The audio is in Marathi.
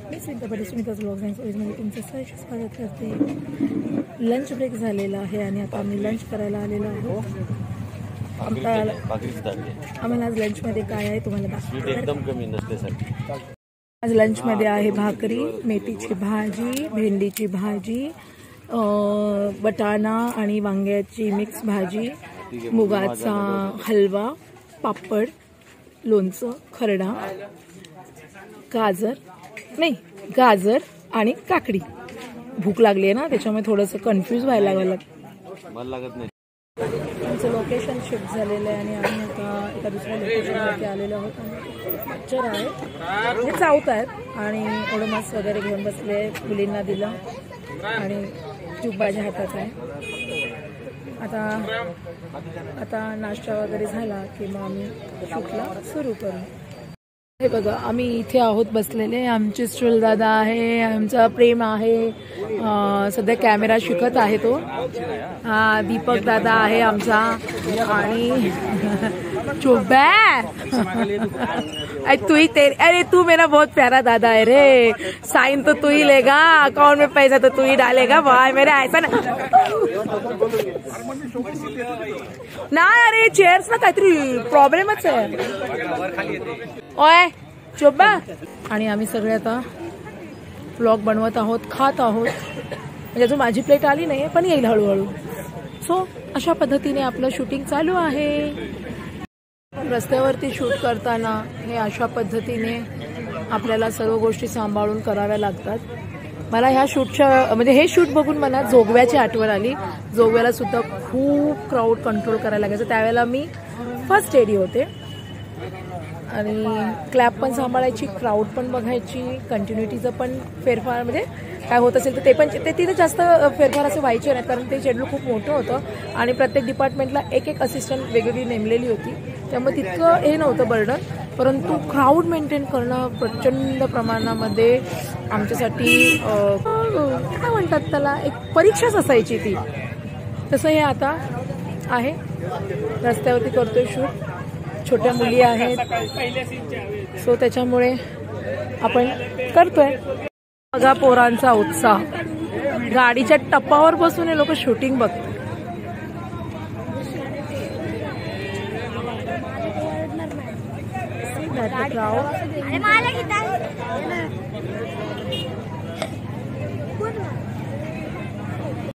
मी सुमिताज ब्लॉग्स अँड स्टोरीजमध्ये तुमचं सहर्ष स्वागत करते। लंच ब्रेक झालेला आहे आणि आता आम्ही लंच करायला आलेलो आहोत। आम्हाला आज लंचमध्ये काय आहे तुम्हाला दाखवते। एकदम कमी नसल्यासाठी आज लंचमध्ये आहे भाकरी, मेथीची भाजी, भेंडीची भाजी, बटाणा आणि वांग्याची मिक्स भाजी, मुगाचा हलवा, पापड, लोणचं, खरडा, गाजर आणि काकडी। भूक लागली आहे ना, त्याच्यामुळे थोडंसं कन्फ्यूज व्हायला लागत नाही। आमचं लोकेशन शिफ्ट झालेलं आहे आणि आम्ही आता एका दुसऱ्या लोकेशनवरती आलेलो आहोत। मच्छर आहेत, हे चावत आहेत आणि ओडोमास वगैरे घेऊन बसले, मुलींना दिलं आणि ट्यूब माझ्या हातात आहे। आता नाश्ता वगैरे झाला की मग आम्ही शूटला सुरू करू। हे बघा, आम्ही इथे आहोत बसलेले। आमचे स्ट्रोल दादा आहे, आमचा प्रेम आहे, सध्या कॅमेरा शिकत आहे तो। हा दीपक दादा आहे आमचा आणि चोब्या अरे तू मेरा बहुत प्यारा दादा है रे। साइन तो तू ही लेगा, अकाउंट में पैसा तो तू ही डालेगा भाई मेरा। ऐसा ना अरे चेअर्स ना काहीतरी प्रॉब्लेमच आहे। ओय चोब्बा। आणि आम्ही सगळे आता व्लॉग बनवत आहोत, खात आहोत। म्हणजे अजून माझी प्लेट आली नाही पण येईल हळूहळू। सो अशा पद्धतीने आपलं शूटिंग चालू आहे। रस्त्यावरती शूट करताना हे अशा पद्धतीने आपल्याला सर्व गोष्टी सांभाळून कराव्या लागतात। मला ह्या शूटच्या म्हणजे हे शूट बघून मला जोगव्याची आठवण आली। जोगव्याला सुद्धा खूप क्राऊड कंट्रोल करायला लागायचं। त्यावेळेला मी फर्स्ट एडी होते आणि क्लॅप पण सांभाळायची, क्राऊड पण बघायची, कंटिन्युटीचं पण फेरफार म्हणजे काय होत असेल तर ते तिथे जास्त फेरफार असे व्हायचे नाहीत, कारण ते शेड्यूल खूप मोठं होतं आणि प्रत्येक डिपार्टमेंटला एक असिस्टंट वेगवेगळी नेमलेली होती, त्यामुळे तितकं हे नव्हतं बर्डन। परंतु क्राऊड मेंटेन करणं प्रचंड प्रमाणामध्ये आमच्यासाठी काय म्हणतात त्याला, एक परीक्षाच असायची ती। तसं हे आता आहे, रस्त्यावरती करतोय शूट, छोट्या मुली आहेत, सो त्याच्यामुळे आपण करतोय। बघा पोरांचा उत्साह, गाडीच्या टप्पावर बसून हे लोक शूटिंग बघतात।